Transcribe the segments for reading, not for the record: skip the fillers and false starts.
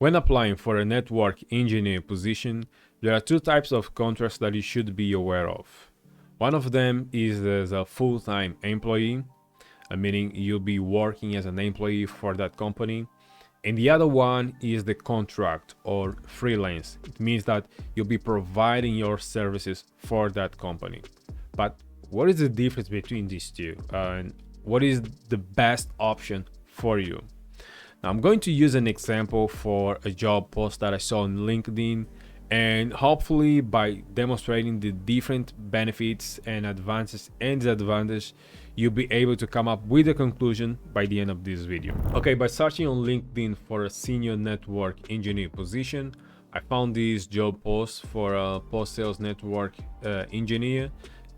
When applying for a network engineer position, there are two types of contracts that you should be aware of. One of them is as a full-time employee, meaning you'll be working as an employee for that company. And the other one is the contract or freelance. It means that you'll be providing your services for that company. But what is the difference between these two? And what is the best option for you? Now, I'm going to use an example for a job post that I saw on LinkedIn, and hopefully by demonstrating the different benefits and advantages and disadvantages, you'll be able to come up with a conclusion by the end of this video. Okay, by searching on LinkedIn for a senior network engineer position, I found this job post for a post-sales network engineer,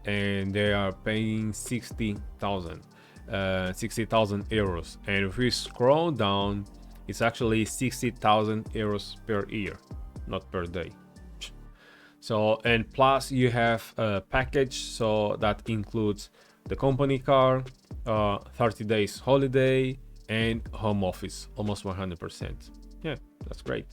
and they are paying 60,000 euros. And if we scroll down, it's actually 60,000 euros per year, not per day. So, and plus you have a package, so that includes the company car, 30 days holiday, and home office, almost 100%. Yeah, that's great.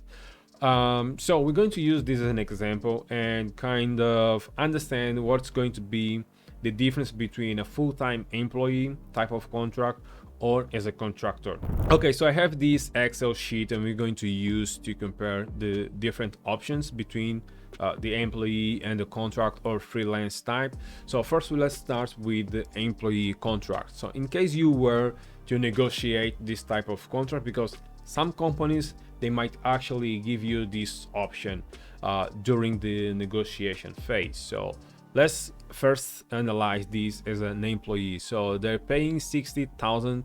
So we're going to use this as an example and kind of understand what's going to be the difference between a full-time employee type of contract or as a contractor. Okay, so I have this Excel sheet and we're going to use to compare the different options between the employee and the contract or freelance type. So first, let's start with the employee contract. So in case you were to negotiate this type of contract, because some companies, they might actually give you this option during the negotiation phase. So let's first analyze this as an employee. So they're paying 60,000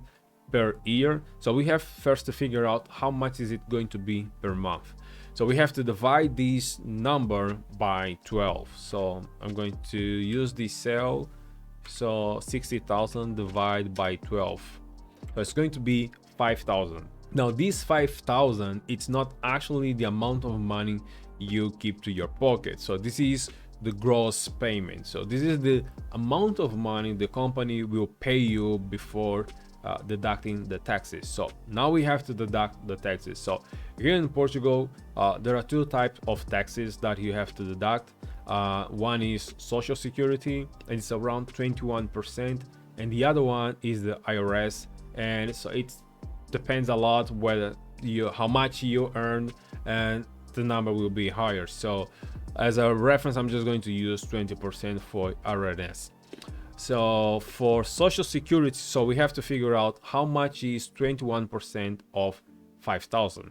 per year. So we have first to figure out how much is it going to be per month. So we have to divide this number by 12. So I'm going to use this cell. So 60,000 divided by 12. So it's going to be 5,000. Now this 5,000, it's not actually the amount of money you keep to your pocket. So this is the gross payment. So this is the amount of money the company will pay you before deducting the taxes. So now we have to deduct the taxes. So here in Portugal, there are two types of taxes that you have to deduct. One is Social Security, and it's around 21%, and the other one is the IRS, and so it depends a lot whether how much you earn, and the number will be higher. So as a reference, I'm just going to use 20% for IRS. So for Social Security, so we have to figure out how much is 21% of 5,000.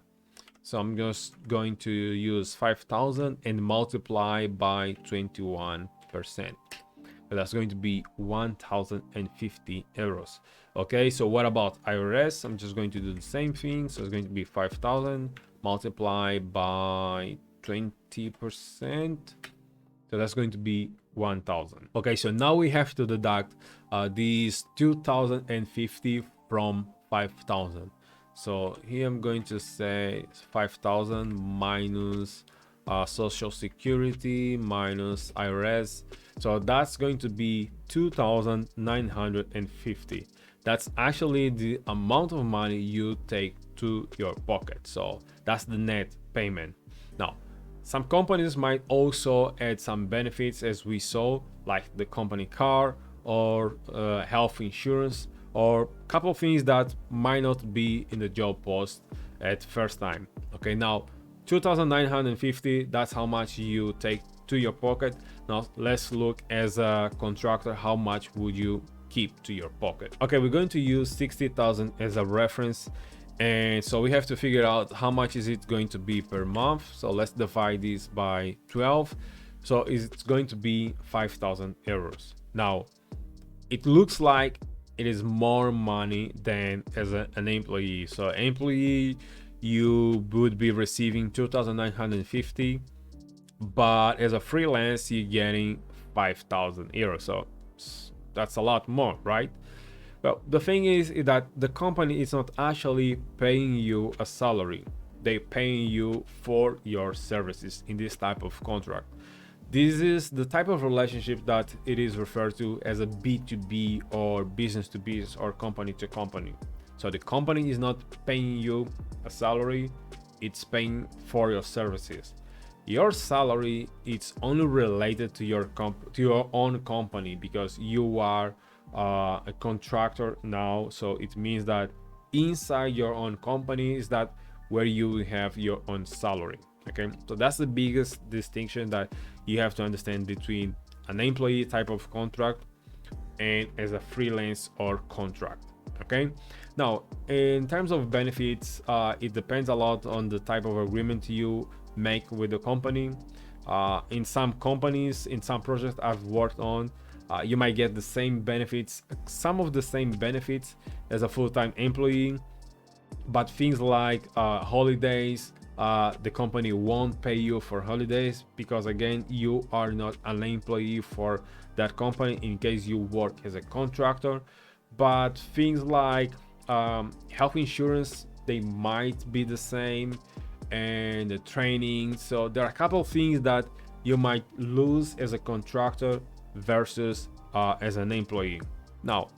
So I'm just going to use 5,000 and multiply by 21%. So that's going to be 1,050 euros. Okay, so what about IRS? I'm just going to do the same thing. So it's going to be 5,000 multiplied by 20%. So that's going to be 1,000. Okay, so now we have to deduct these 2,050 from 5,000. So here I'm going to say 5,000 minus Social Security minus IRS. So that's going to be 2,950. That's actually the amount of money you take to your pocket. So that's the net payment. Now, some companies might also add some benefits, as we saw, like the company car or health insurance, or a couple of things that might not be in the job post at first time. Okay, now 2,950, that's how much you take to your pocket. Now let's look as a contractor, how much would you keep to your pocket? Okay, we're going to use 60,000 as a reference. And so we have to figure out how much is it going to be per month. So let's divide this by 12. So it's going to be 5,000 euros. Now, it looks like it is more money than as an employee. So employee, you would be receiving 2,950, but as a freelance, you're getting 5,000 euros. So that's a lot more, right? Well, the thing is that the company is not actually paying you a salary. They're paying you for your services in this type of contract. This is the type of relationship that it is referred to as a B2B or business to business or company to company. So the company is not paying you a salary, it's paying for your services. Your salary is only related to your own company, because you are a contractor now. So it means that inside your own company is that where you have your own salary. Okay, so that's the biggest distinction that you have to understand between an employee type of contract and as a freelance or contract. Okay, now in terms of benefits, it depends a lot on the type of agreement you make with the company. In some companies, in some projects I've worked on, you might get the same benefits, some of the same benefits as a full-time employee, but things like holidays, the company won't pay you for holidays, because again, you are not an employee for that company in case you work as a contractor. But things like health insurance, they might be the same, and the training. So there are a couple of things that you might lose as a contractor versus as an employee. Now,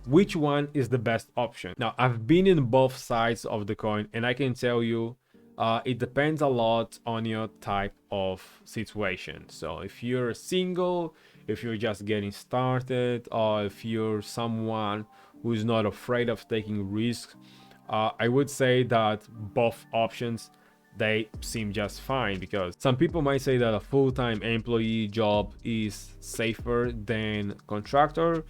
which one is the best option? Now, I've been in both sides of the coin, and I can tell you it depends a lot on your type of situation. So if you're single, if you're just getting started, or if you're someone who's not afraid of taking risks, I would say that both options, they seem just fine, because some people might say that a full-time employee job is safer than contractor,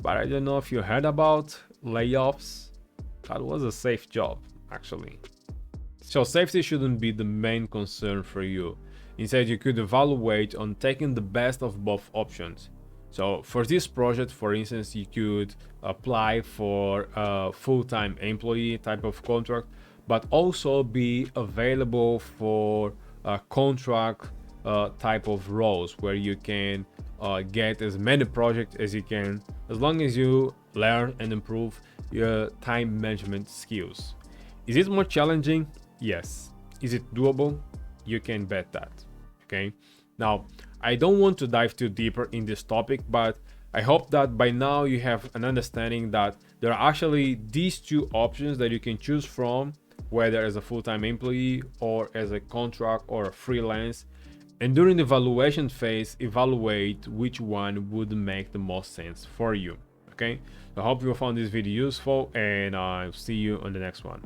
but I don't know if you heard about layoffs. That was a safe job, actually. So safety shouldn't be the main concern for you. Instead, you could evaluate on taking the best of both options. So for this project, for instance, you could apply for a full-time employee type of contract, but also be available for a contract type of roles, where you can get as many projects as you can, as long as you learn and improve your time management skills. Is it more challenging? Yes. Is it doable? You can bet that. Okay. Now, I don't want to dive too deeper in this topic, but I hope that by now you have an understanding that there are actually these two options that you can choose from, whether as a full-time employee or as a contract or a freelance. And during the evaluation phase, evaluate which one would make the most sense for you. Okay. So I hope you found this video useful, and I'll see you on the next one.